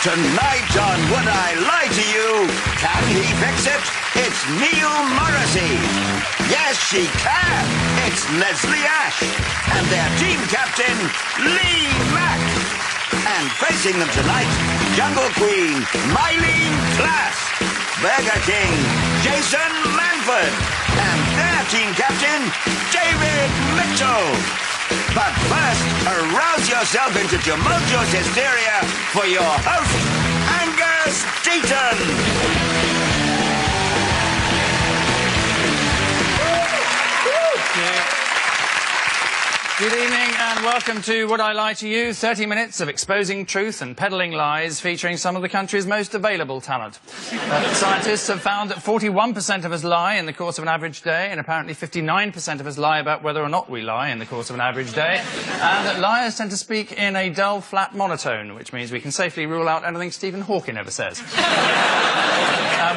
Tonight on Would I Lie to You? Can he fix it? It's Neil Morrissey. Yes, she can. It's Leslie Ash. And their team captain, Lee Mack. And facing them tonight, Jungle Queen, Mylene Klass. Burger King, Jason Manford. And their team captain, David Mitchell. But first, arouse yourself into tumultuous hysteria for your host, Angus Deaton. Good evening and welcome to Would I Lie to You? 30 minutes of exposing truth and peddling lies featuring some of the country's most available talent. Scientists have found that 41% of us lie in the course of an average day, and apparently 59% of us lie about whether or not we lie in the course of an average day, and that liars tend to speak in a dull, flat monotone, which means we can safely rule out anything Stephen Hawking ever says.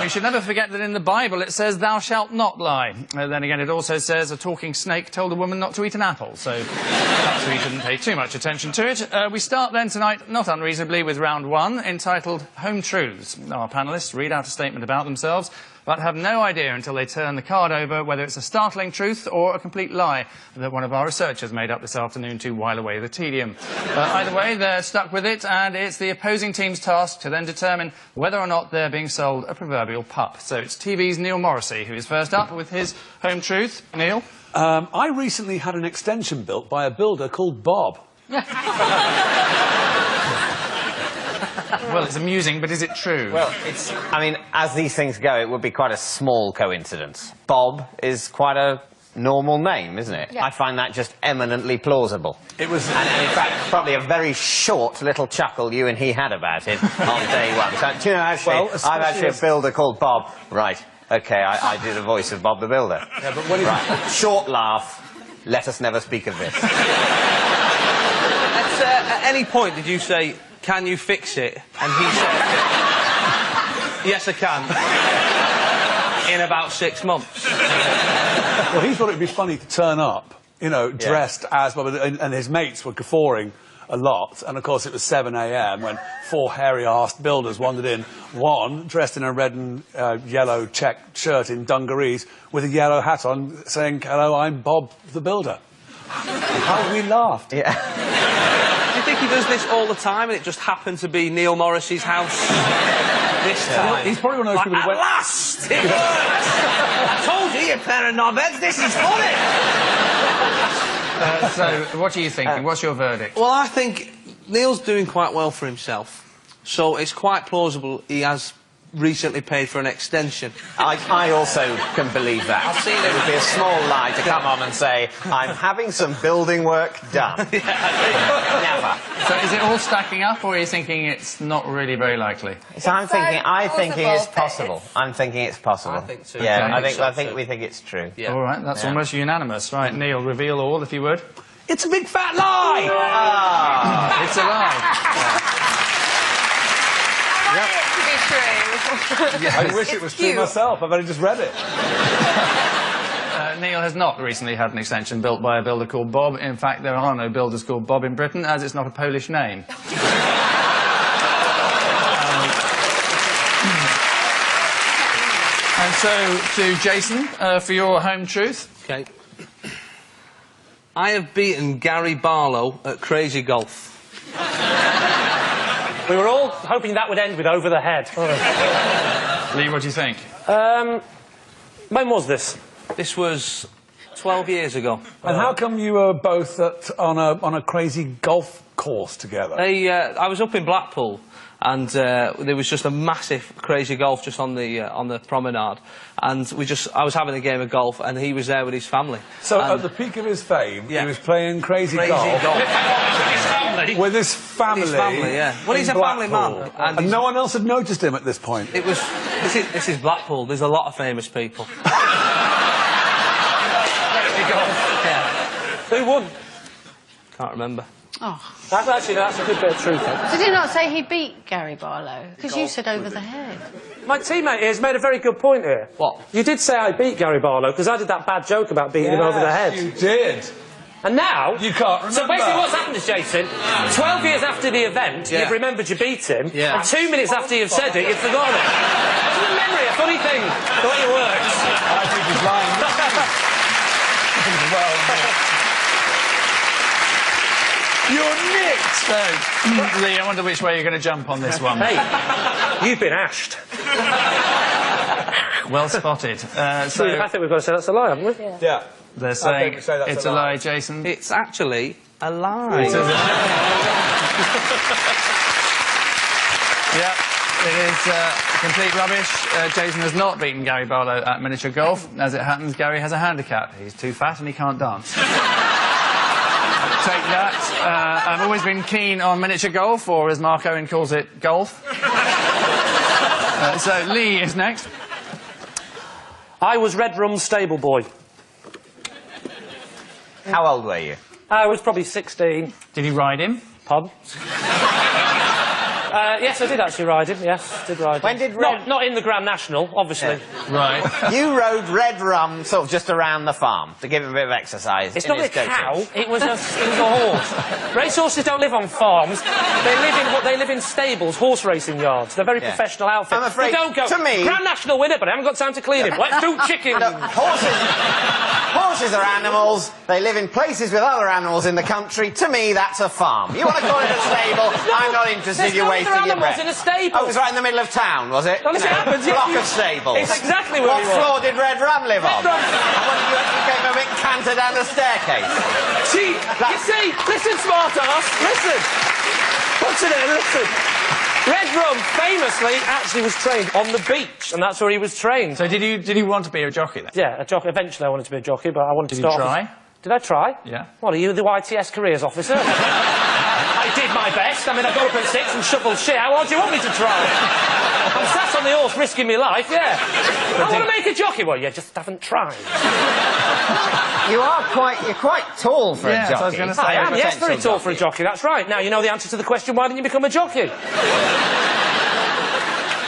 We should never forget that in the Bible it says, "Thou shalt not lie." Then again, it also says a talking snake told a woman not to eat an apple, so perhaps we shouldn't pay too much attention to it. We start then tonight, not unreasonably, with round one, entitled Home Truths. Our panellists read out a statement about themselves, but have no idea until they turn the card over whether it's a startling truth or a complete lie that one of our researchers made up this afternoon to while away the tedium. Either way, they're stuck with it, and it's the opposing team's task to then determine whether or not they're being sold a proverbial pup. So it's TV's Neil Morrissey, who is first up with his home truth. Neil? I recently had an extension built by a builder called Bob. Well, it's amusing, but is it true? Well, I mean, as these things go, it would be quite a small coincidence. Bob is quite a normal name, isn't it? Yeah. I find that just eminently plausible. It was... And in fact, probably a very short little chuckle you and he had about it on day one. So, do you know, actually, Well, I'm actually a builder called Bob. Right, OK, I do the voice of Bob the Builder. Yeah, but when Right, short laugh, let us never speak of this. At any point did you say, "Can you fix it?" And he said, "Yes, I can." In about 6 months. Well, he thought it'd be funny to turn up, you know, dressed as Bob, and his mates were guffawing a lot. And, of course, it was 7 a.m. when 4 hairy-arsed builders wandered in. One, dressed in a red and yellow check shirt in dungarees, with a yellow hat on, saying, "Hello, I'm Bob the Builder." How we laughed. Yeah. Do you think he does this all the time and it just happened to be Neil Morrissey's house this time? He's probably one of those people who went... last! It works! I told you, you pair of knobheads, this is funny! So, what are you thinking? What's your verdict? Well, I think Neil's doing quite well for himself, so it's quite plausible he has recently paid for an extension. I also can believe that. I've seen it. It would be a small lie to come on and say, "I'm having some building work done." Never. So is it all stacking up, or are you thinking it's not really very likely? So I'm thinking it's plausible, possible. I'm thinking it's possible. I think so. Yeah, Okay. I think we think it's true. Yeah. All right, that's almost unanimous. Right, Neil, reveal all, if you would. It's a big fat lie! It's a lie. I wish it was true myself. I've only just read it. Neil has not recently had an extension built by a builder called Bob. In fact, there are no builders called Bob in Britain, as it's not a Polish name. And so, to Jason, for your home truth. Okay. I have beaten Gary Barlow at Crazy Golf. We were all hoping that would end with over the head. Lee, what do you think? When was this? This was 12 years ago. And how come you were both on a crazy golf course together? I was up in Blackpool, and there was just a massive Crazy Golf just on the promenade, and I was having a game of golf, and he was there with his family. So and at the peak of his fame, Yeah. he was playing crazy golf. With his family. With his family, yeah. Well, he's a family man. And no one else had noticed him at this point. It was. This is Blackpool. There's a lot of famous people. Yeah. Who won? Can't remember. Oh. That's a good bit of truth. Did he not say he beat Gary Barlow? Because you said over the head. My teammate here has made a very good point here. What? You did say I beat Gary Barlow, because I did that bad joke about beating him over the head. You did. And now... You can't remember. So basically what's happened is, Jason, 12 years after the event, you've remembered you beat him, and 2 minutes after you've said it, you've forgotten it. Isn't memory a funny thing, the way it works? I think he's lying. Well, You're nicked! So, Lee, I wonder which way you're going to jump on this one. Hey, you've been ashed. Well spotted. I think we've got to say that's a lie, haven't we? yeah. They're saying say that's it's a a lie. lie, Jason. It's actually a lie. Yeah, it is complete rubbish. Jason has not beaten Gary Barlow at miniature golf. As it happens, Gary has a handicap. He's too fat and he can't dance. Take that. I've always been keen on miniature golf, or as Mark Owen calls it, golf. So Lee is next. I was Red Rum's stable boy. How old were you? I was probably 16. Did he ride him? Pardon? Yes, I did actually ride him. Yes, did ride him. When did Not in the Grand National, obviously. Right. You rode Red Rum sort of just around the farm to give him a bit of exercise. It's in not a his go-to. cow. It was a horse. Racehorses don't live on farms. They live in stables, horse racing yards. They're very professional outfits. I'm afraid, they don't go. to me- Grand National winner, but I haven't got time to clean him. Let's do chicken. No, horses are animals. They live in places with other animals in the country. To me, that's a farm. You want to call it a stable? I'm not interested. There's You're no wasting other your animals breath. in a stable. Oh, it was right in the middle of town, was it? Well, it happens, Block yeah. of stables. It's exactly where What he was. floor did Red Rum live on? Rum. And when you came a bit canter down the staircase. See, you see, listen, smart ass, listen. What's in it? Listen. Red Rum famously actually was trained on the beach, and that's where he was trained. So did you want to be a jockey then? Yeah, a jockey. Eventually, I wanted to be a jockey, but I wanted to Did you start. try? Did I try? Yeah. What, are you the YTS careers officer? I did my best. I mean, I got up at 6 and shuffled shit. How hard do you want me to try? I'm sat on the horse risking my life, yeah. I want to make a jockey. Well, you just haven't tried. You're quite tall for a Yes, I was jockey. gonna say. I am, yes, very Potential tall for a jockey, that's right. Now, you know the answer to the question, why didn't you become a jockey?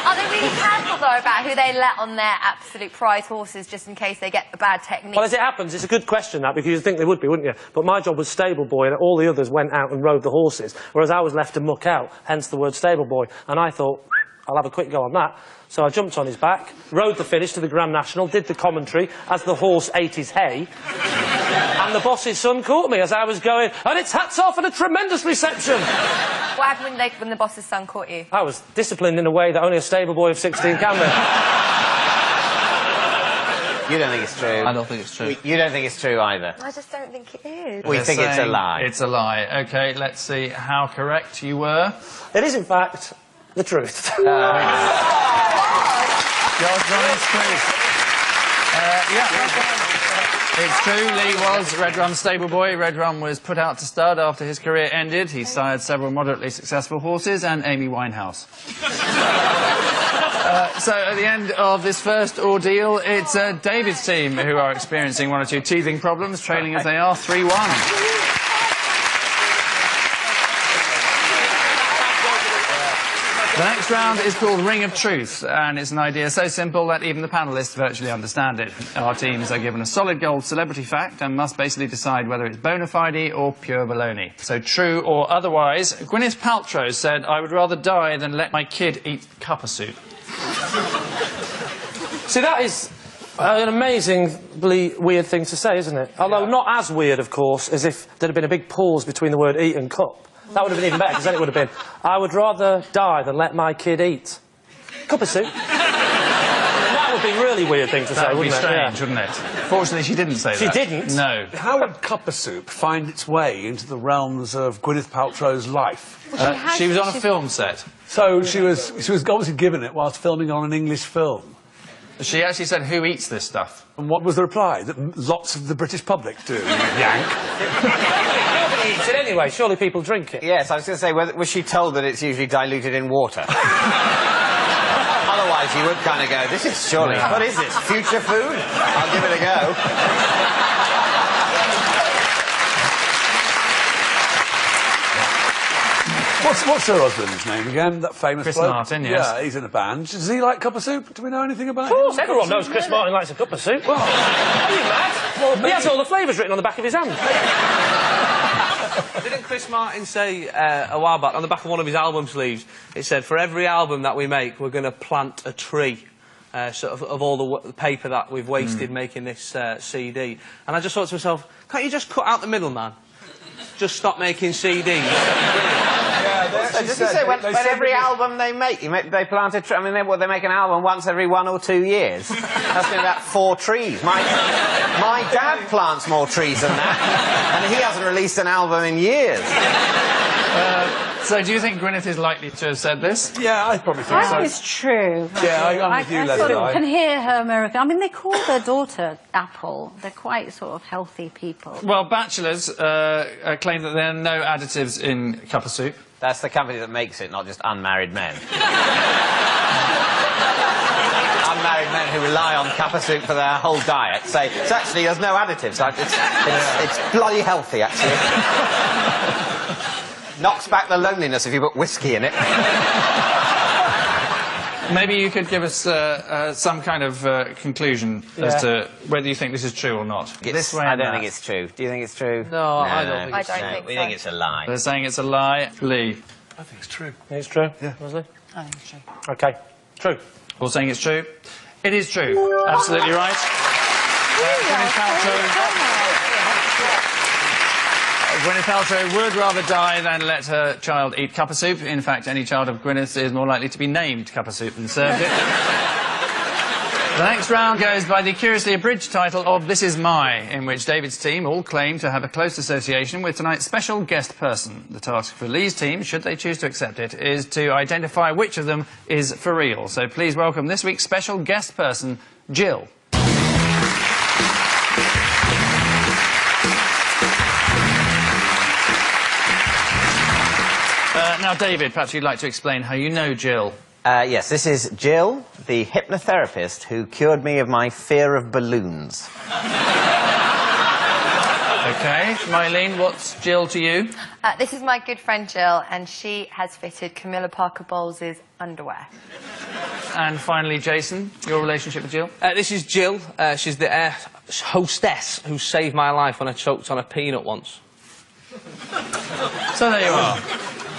Are they really careful, though, about who they let on their absolute prize horses just in case they get a bad technique? Well, as it happens, it's a good question, that, because you'd think they would be, wouldn't you? But my job was stable boy, and all the others went out and rode the horses, whereas I was left to muck out, hence the word stable boy. And I thought, I'll have a quick go on that. So I jumped on his back, rode the finish to the Grand National, did the commentary as the horse ate his hay, and the boss's son caught me as I was going, and it's hats off and a tremendous reception. What happened when the boss's son caught you? I was disciplined in a way that only a stable boy of 16 can be. You don't think it's true? I don't think it's true. You don't think it's true either? I just don't think it is. We think it's a saying lie. It's a lie. OK, let's see how correct you were. It is, in fact, the truth. God's honest truth. Yeah. It's true, Lee was Red Rum's stable boy. Red Rum was put out to stud after his career ended. He sired several moderately successful horses and Amy Winehouse. So at the end of this first ordeal, it's David's team who are experiencing one or two teething problems, trailing as they are 3-1. The next round is called Ring of Truth, and it's an idea so simple that even the panellists virtually understand it. Our teams are given a solid gold celebrity fact and must basically decide whether it's bona fide or pure baloney. So true or otherwise, Gwyneth Paltrow said, "I would rather die than let my kid eat cuppa soup." See, that is an amazingly weird thing to say, isn't it? Although not as weird, of course, as if there had been a big pause between the word eat and cup. That would have been even better, because then it would have been, I would rather die than let my kid eat cup of soup. That would be a really weird thing to say, That would be wouldn't it? strange, wouldn't it? Fortunately, she didn't say She that. didn't? No. How would cuppa soup find its way into the realms of Gwyneth Paltrow's life? She was on a film set. So she was obviously given it whilst filming on an English film. She actually said, "Who eats this stuff?" And what was the reply? That lots of the British public do, yank. Nobody eats it anyway, surely people drink it. Yes, I was going to say, was she told that it's usually diluted in water? Otherwise, you would kind of go, this is surely, what is this, future food? I'll give it a go. What's her husband's name again? That famous Chris bloke? Martin, yes. Yeah, he's in a band. Does he like cup of soup? Do we know anything about Of course, him? everyone knows Chris Martin likes a cup of soup. Well, are you mad? Well, he has all the flavours written on the back of his hand. Didn't Chris Martin say a while back, on the back of one of his album sleeves, it said, for every album that we make, we're going to plant a tree. Sort of all the paper that we've wasted making this CD. And I just thought to myself, can't you just cut out the middleman? Just stop making CDs. Does he say when every album they make, they plant a tree? I mean, they make an album once every 1 or 2 years. That's been about 4 trees. My dad plants more trees than that, and he hasn't released an album in years. So do you think Gwyneth is likely to have said this? Yeah, I probably think I so. think it's true. Yeah, I'm with you, I sort of Leslie. can hear her American. I mean, they call their daughter Apple. They're quite sort of healthy people. Well, bachelors claim that there are no additives in cup of soup. That's the company that makes it, not just unmarried men. Unmarried men who rely on cup of soup for their whole diet say, it's actually, there's no additives. It's bloody healthy, actually. Knocks back the loneliness if you put whiskey in it. Maybe you could give us some kind of conclusion as to whether you think this is true or not. I don't think it's true. Do you think it's true? No, I don't think I it's don't true. think We so. think it's a lie. They're saying it's a lie. Lee. I think it's true. It's true? Yeah. Leslie? I think it's true. OK. True. All saying it's true. It is true. Absolutely right. Gwyneth Paltrow would rather die than let her child eat cup of soup. In fact, any child of Gwyneth's is more likely to be named cup of soup than served it. The next round goes by the curiously abridged title of This Is My, in which David's team all claim to have a close association with tonight's special guest person. The task for Lee's team, should they choose to accept it, is to identify which of them is for real. So please welcome this week's special guest person, Jill. Now, David, perhaps you'd like to explain how you know Jill. Yes, this is Jill, the hypnotherapist who cured me of my fear of balloons. OK. Mylene, what's Jill to you? This is my good friend Jill, and she has fitted Camilla Parker Bowles' underwear. And finally, Jason, your relationship with Jill? This is Jill. She's the air hostess who saved my life when I choked on a peanut once. So there you are.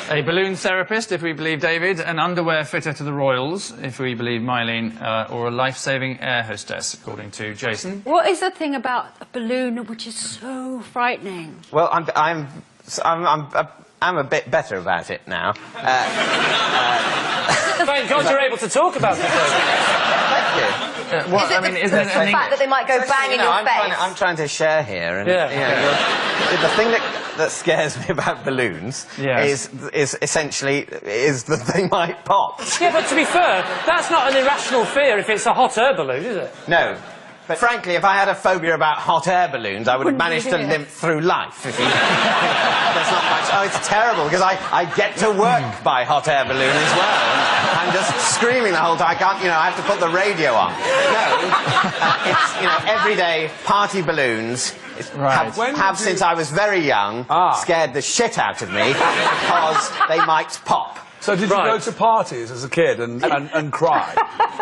A balloon therapist, if we believe David, an underwear fitter to the Royals, if we believe Mylene, or a life-saving air hostess, according to Jason. What is the thing about a balloon which is so frightening? Well, I'm a bit better about it now. Thank God you're able to talk about it. Thank you. What, I mean, isn't it the fact that they might go bang in your face? I'm trying to share here, and the thing that scares me about balloons is essentially that they might pop. Yeah, but to be fair, that's not an irrational fear if it's a hot air balloon, is it? No. But frankly, if I had a phobia about hot air balloons, I would have managed to limp through life. There's not much. Oh, it's terrible, because I get to work by hot air balloon as well. And I'm just screaming the whole time. I can't, I have to put the radio on. No. It's, everyday party balloons have since I was very young, scared the shit out of me because they might pop. So did you go to parties as a kid and cry?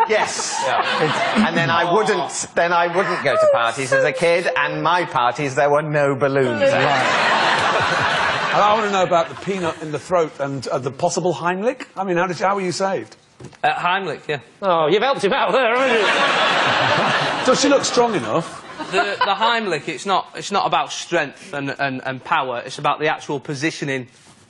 Yes. Yeah. And then I wouldn't go to parties as a kid, and my parties there were no balloons. Right. And I want to know about the peanut in the throat and the possible Heimlich. I mean, how were you saved? Heimlich, yeah. Oh, you've helped him out there, haven't you? Does she look strong enough? The Heimlich, it's not about strength and power. It's about the actual positioning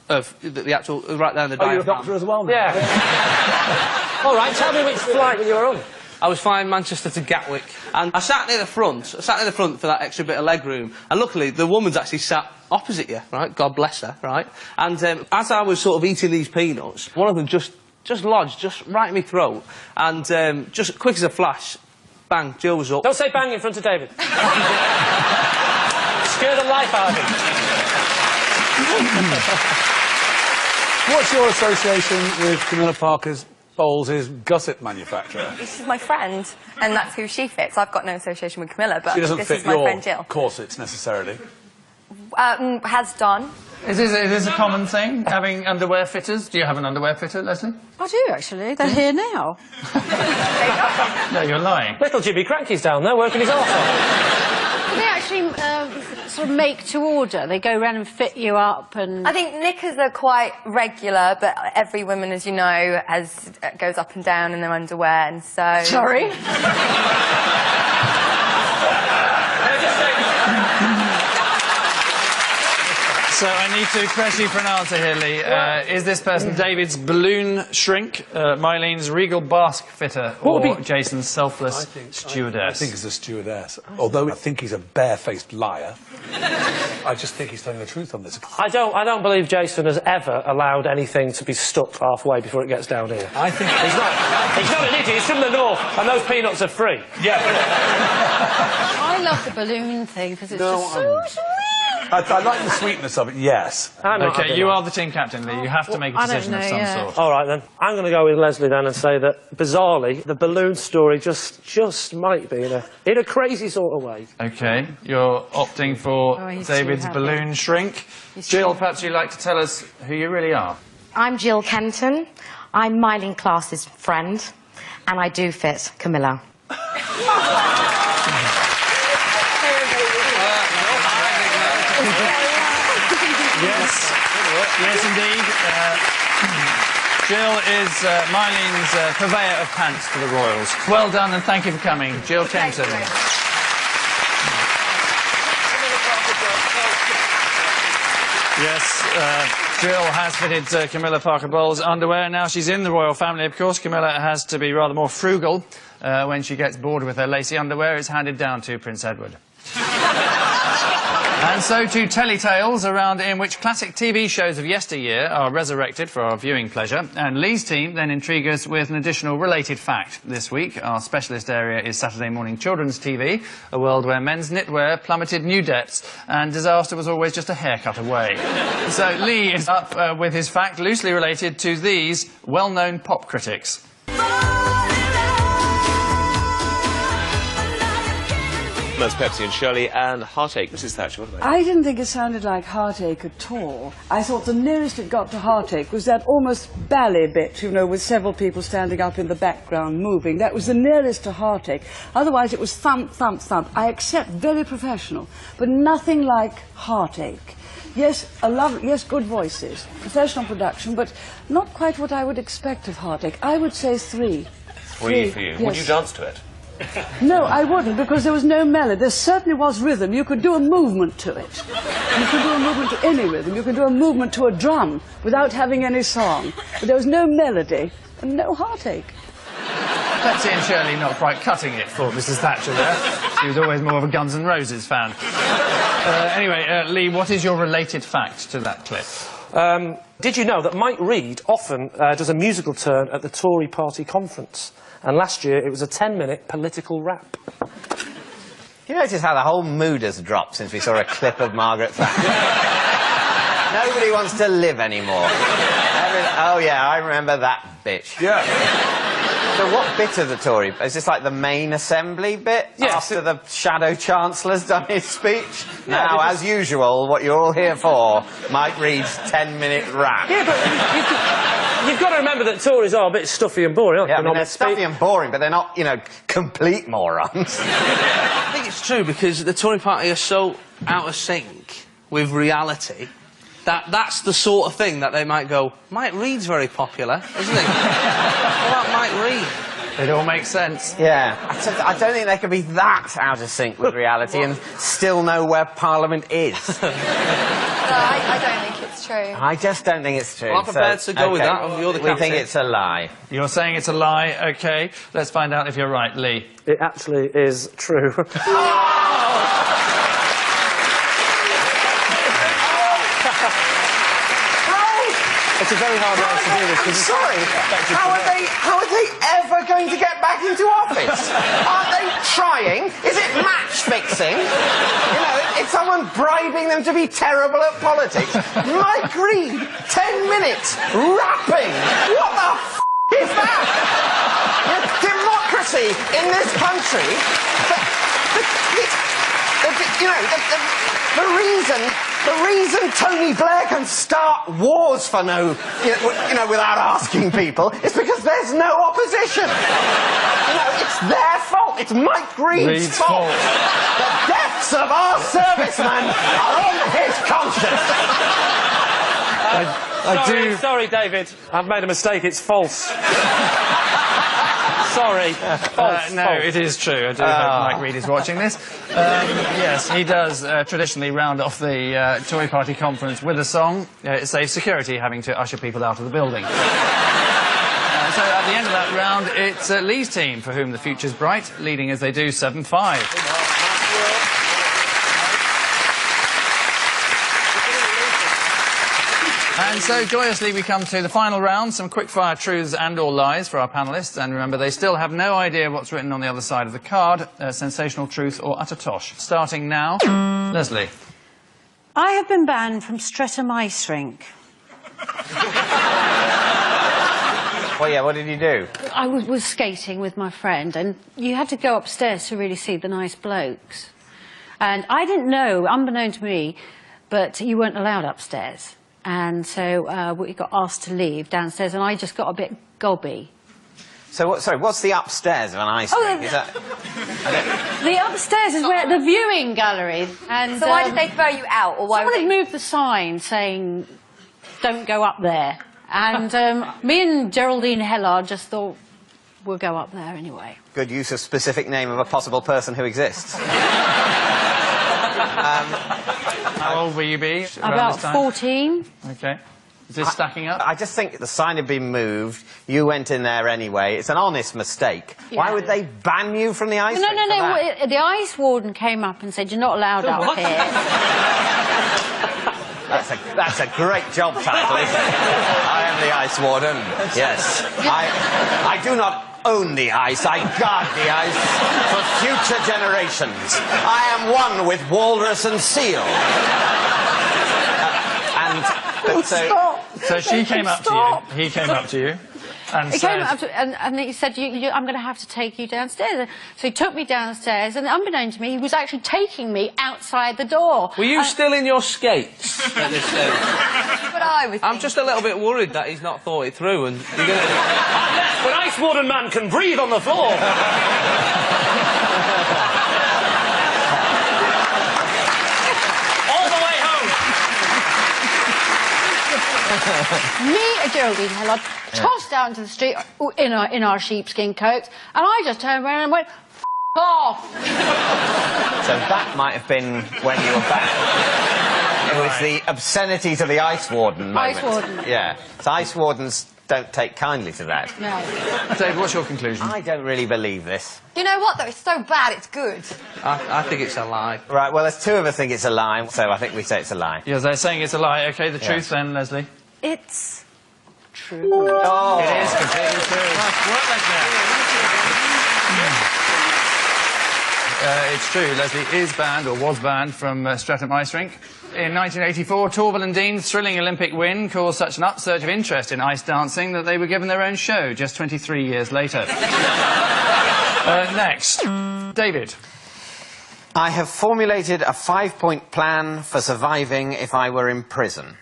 of the actual right there in the diaphragm. You're a doctor as well now. Yeah. All right, tell me which flight you were on. I was flying Manchester to Gatwick, and I sat near the front. I sat near the front for that extra bit of leg room, and luckily the woman's actually sat opposite you, right? God bless her, right? And as I was sort of eating these peanuts, one of them just lodged just right in my throat, and just quick as a flash, bang, Jill was up. Don't say bang in front of David. Scare the life out of him. What's your association with Camilla Parker Bowles' gusset manufacturer? This is my friend, and that's who she fits. I've got no association with Camilla, but She doesn't this fit is my your friend Jill. corsets necessarily. Has done. Is this a common thing, having underwear fitters? Do you have an underwear fitter, Leslie? I do, actually. They're here now. No, you're lying. Little Jimmy Cranky's down there working his arse off. They actually sort of make to order. They go around and fit you up and... I think knickers are quite regular, but every woman, as you know, goes up and down in their underwear, and so... Sorry? So I need to press you for an answer here, Lee. Is this person David's balloon shrink, Mylene's regal basque fitter, or Jason's selfless stewardess? I think it's a stewardess. Although I think he's a barefaced liar, I just think he's telling the truth on this. I don't believe Jason has ever allowed anything to be stuck halfway before it gets down here. I think He's not an idiot, he's from the north, and those peanuts are free. Yeah. I love the balloon thing, because it's just so sweet. I like the sweetness of it, yes. OK, you are the team captain, Lee. You have to make a decision of some sort. All right, then. I'm going to go with Leslie, then, and say that, bizarrely, the balloon story just might be in a crazy sort of way. OK, you're opting for David's balloon shrink. Jill, perhaps you'd like to tell us who you really are? I'm Jill Kenton. I'm Mylene Class's friend, and I do fit Camilla. Yes, indeed. Jill is Mylene's purveyor of pants for the Royals. Well done, and thank you for coming, Jill Kenton. Yes, Jill has fitted Camilla Parker Bowles' underwear. Now she's in the royal family, of course. Camilla has to be rather more frugal. When she gets bored with her lacy underwear, it's handed down to Prince Edward. And so to telly tales around in which classic TV shows of yesteryear are resurrected for our viewing pleasure. And Lee's team then intrigue us with an additional related fact. This week, our specialist area is Saturday morning children's TV, a world where men's knitwear plummeted new depths and disaster was always just a haircut away. So Lee is up with his fact loosely related to these well-known pop critics. That's Pepsi and Shirley and Heartache. Mrs. Thatcher, what about you? I didn't think it sounded like Heartache at all. I thought the nearest it got to Heartache was that almost ballet bit, you know, with several people standing up in the background moving. That was the nearest to Heartache. Otherwise it was thump, thump, thump. I accept very professional, but nothing like Heartache. Yes, yes, good voices, professional production, but not quite what I would expect of Heartache. I would say 3. 3 for you. Yes. Would you dance to it? No, I wouldn't, because there was no melody. There certainly was rhythm. You could do a movement to it. You could do a movement to any rhythm. You could do a movement to a drum without having any song. But there was no melody and no Heartache. Pepsi and Shirley not quite cutting it for Mrs. Thatcher there. She was always more of a Guns N' Roses fan. Anyway, Lee, what is your related fact to that clip? Did you know that Mike Reid often does a musical turn at the Tory party conference? And last year it was a 10-minute political rap. You notice how the whole mood has dropped since we saw a clip of Margaret Thatcher? Nobody wants to live anymore. Oh yeah, I remember that bitch. Yeah. So what bit of the Tory? Is this like the main assembly bit? Yes. After the Shadow Chancellor's done his speech? Now, as usual, what you're all here for, Mike Reid's 10-minute rap. Yeah, but you've got to remember that Tories are a bit stuffy and boring, aren't they? Yeah, I mean, they're stuffy and boring, but they're not, you know, complete morons. I think it's true, because the Tory party are so out of sync with reality that that's the sort of thing that they might go, Mike Reid's very popular, isn't he? What about Mike Reid? It all makes sense. Yeah. I don't think they can be that out of sync with reality and still know where Parliament is. No, I don't think it's true. I just don't think it's true. Well, I'm prepared to go with that. You're the We captain. think it's a lie. You're saying it's a lie, OK. Let's find out if you're right, Lee. It actually is true. It's a very hard answer to do this. I'm sorry. How are they ever going to get back into office? Aren't they trying? Is it match fixing? You know, is someone bribing them to be terrible at politics? Mike Reid, 10 minutes, rapping. What the f*** is that? Democracy in this country. You know, the reason The reason Tony Blair can start wars for without asking people is because there's no opposition. It's their fault. It's Mike Reed's fault. The deaths of our servicemen are on his conscience. Sorry, David. I've made a mistake. It's false. Sorry. False. No, false. it is true. I do hope Mike Reed is watching this. Yes, he does traditionally round off the Tory party conference with a song. It saves security having to usher people out of the building. So at the end of that round, it's Lee's team for whom the future's bright, leading as they do 7-5. And so, joyously, we come to the final round, some quick-fire truths and/or lies for our panellists. And remember, they still have no idea what's written on the other side of the card, sensational truth or utter tosh. Starting now, Leslie. I have been banned from Streatham Ice Rink. Well, yeah, what did you do? I was skating with my friend, and you had to go upstairs to really see the nice blokes. And I didn't know, unbeknown to me, but you weren't allowed upstairs. And so we got asked to leave downstairs, and I just got a bit gobby. So, what's the upstairs of an ice rink? Is that... The upstairs is where the viewing gallery. And so why did they throw you out? Or why someone had moved the sign saying, "Don't go up there." And me and Geraldine Hellard just thought, we'll go up there anyway. Good use of specific name of a possible person who exists. How old will you be? About 14. Okay. Is this stacking up? I just think the sign had been moved. You went in there anyway. It's an honest mistake. Yeah. Why would they ban you from the ice rink? No. The ice warden came up and said, "You're not allowed up here." That's a great job title, isn't it? I am the ice warden. Yes. I do not own the ice. I guard the ice for future generations. I am one with walrus and seal. So she came up to you. He came up to you. And he came up to, and he said, "I'm going to have to take you downstairs." So he took me downstairs, and unbeknown to me, he was actually taking me outside the door. Were you still in your skates at this stage? But I was. I'm just a little bit worried that he's not thought it through, and you're going to... But Ice Warden Man can breathe on the floor. All the way home. Me and Geraldine Hellard tossed out into the street in our sheepskin coats, and I just turned around and went, "F*** off!" So that might have been when you were back. It was the obscenity to the ice warden moment. Ice warden. Yeah. So ice wardens don't take kindly to that. No. Dave, what's your conclusion? I don't really believe this. You know what, though? It's so bad, it's good. I think it's a lie. Right, well, there's two of us think it's a lie, so I think we say it's a lie. Yeah, they're saying it's a lie. OK, the truth then, Leslie? It's true. Oh. It is completely true. Nice work, Leslie. It's true. Leslie is banned, or was banned, from Streatham Ice Rink. In 1984, Torval and Dean's thrilling Olympic win caused such an upsurge of interest in ice dancing that they were given their own show just 23 years later. Next, David. I have formulated a 5-point plan for surviving if I were in prison.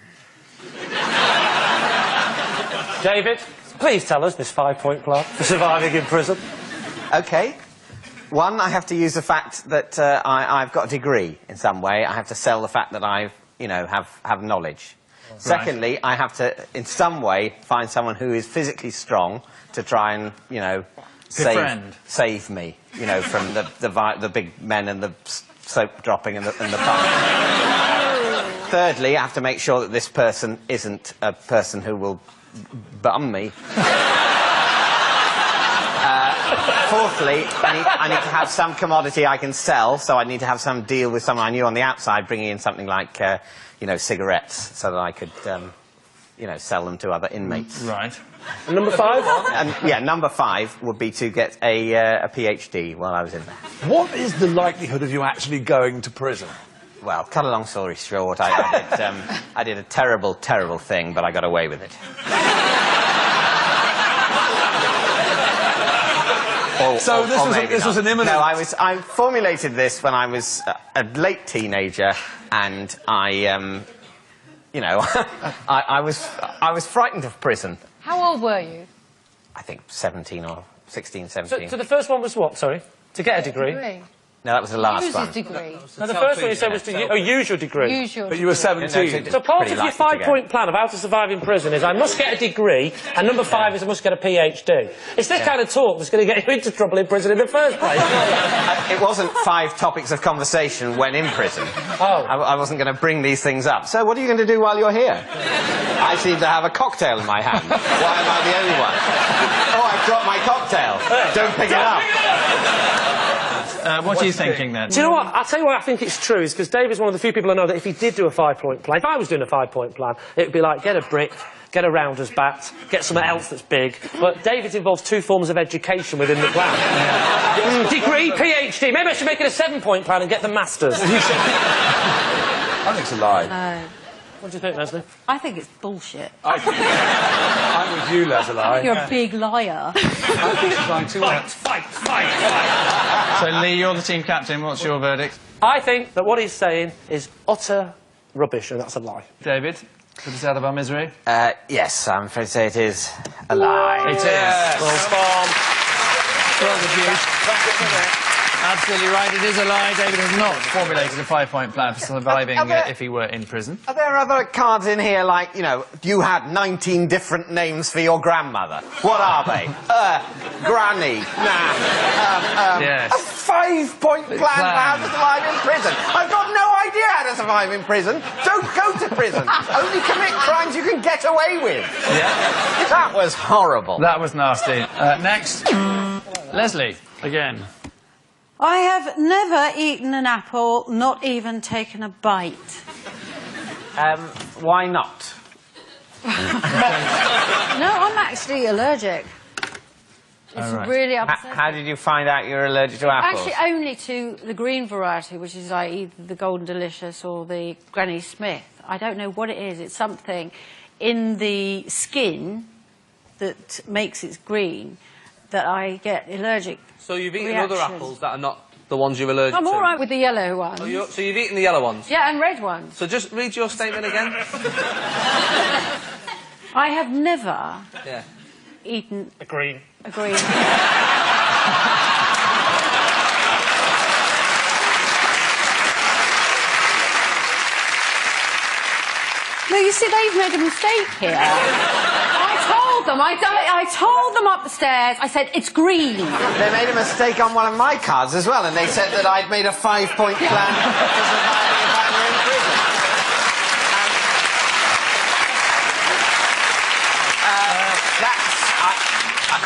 David, please tell us this 5-point plan for surviving in prison. OK. One, I have to use the fact that I've got a degree in some way. I have to sell the fact that I, have knowledge. Right. Secondly, I have to, in some way, find someone who is physically strong to try and, save me, from the big men and the soap dropping and the bum. Thirdly, I have to make sure that this person isn't a person who will bum me. Fourthly, I need to have some commodity I can sell, so I need to have some deal with someone I knew on the outside, bringing in something like, cigarettes, so that I could, sell them to other inmates. Right. And number 5? Number 5 would be to get a PhD while I was in there. What is the likelihood of you actually going to prison? Well, cut a long story short, I did a terrible, terrible thing, but I got away with it. So this was an imminent... No, I formulated this when I was a late teenager, and I was frightened of prison. How old were you? I think 17 or 16, 17. So the first one was what, sorry? To get a degree? No, that was the last one. Degree. No, the first one you said was to use your degree. Use your But you were 17. So part of your 5-point plan of how to survive in prison is I must get a degree, and number 5 is I must get a PhD. It's this kind of talk that's going to get you into trouble in prison in the first place. It wasn't 5 topics of conversation when in prison. Oh. I wasn't going to bring these things up. So what are you going to do while you're here? I seem to have a cocktail in my hand. Why am I the only one? Oh, I've dropped my cocktail. Don't pick it up. What are you thinking then? Do you know what? I'll tell you why I think it's true, is because Dave is one of the few people I know that if he did do a 5-point plan, if I was doing a 5-point plan, it would be like, get a brick, get a rounder's bat, get something else that's big. But David's involves 2 forms of education within the plan. Degree, PhD. Maybe I should make it a 7-point plan and get the masters. I think it's a lie. What do you think, Leslie? I think it's bullshit. I'm with you, Leslie. You're a big liar. I think it's lying too much. Fight! So, Lee, you're the team captain. What's your verdict? I think that what he's saying is utter rubbish, and that's a lie. David, put us out of our misery. Yes, I'm afraid to say it is a lie. It is. Well, the juice. Absolutely right, it is a lie. David has not formulated a 5-point plan for surviving if he were in prison. Are there other cards in here, like, you know, you had 19 different names for your grandmother? What are they? Granny, Nan. Yes. A 5-point plan for how to survive in prison. I've got no idea how to survive in prison. Don't go to prison. Only commit crimes you can get away with. Yeah. That was horrible. That was nasty. Next, Leslie, again. I have never eaten an apple, not even taken a bite. Why not? No, I'm actually allergic. It's really upsetting. How did you find out you're allergic to apples? Actually, only to the green variety, which is like either the Golden Delicious or the Granny Smith. I don't know what it is. It's something in the skin that makes it green that I get allergic. So you've eaten other apples that are not the ones you're allergic to? I'm all right with the yellow ones. Oh, so you've eaten the yellow ones? Yeah, and red ones. So just read your statement again. I have never eaten A green. a green. No, you see, they've made a mistake here. I told them upstairs, I said, it's green. They made a mistake on one of my cards as well, and they said that I'd made a 5-point plan for surviving if I were in prison.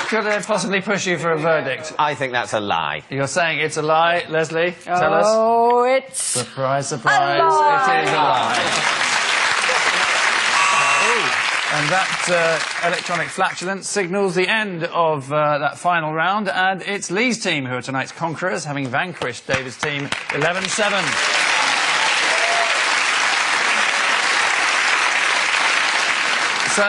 Could I possibly push you for a verdict? I think that's a lie. You're saying it's a lie, Leslie? Tell us. Oh, it's... Surprise, surprise. A lie. It is a lie. And that electronic flatulence signals the end of that final round, and it's Lee's team who are tonight's conquerors, having vanquished David's team 11-7. So,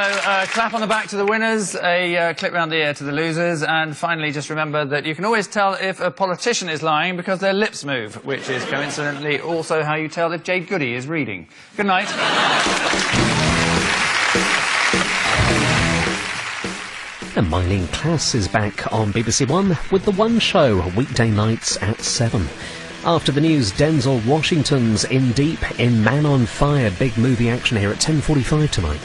clap on the back to the winners, a clip round the ear to the losers, and finally just remember that you can always tell if a politician is lying because their lips move, which is coincidentally also how you tell if Jade Goody is reading. Good night. And Mylene Klass is back on BBC One with The One Show, weekday nights at 7. After the news, Denzel Washington's in deep in Man on Fire. Big movie action here at 10:45 tonight.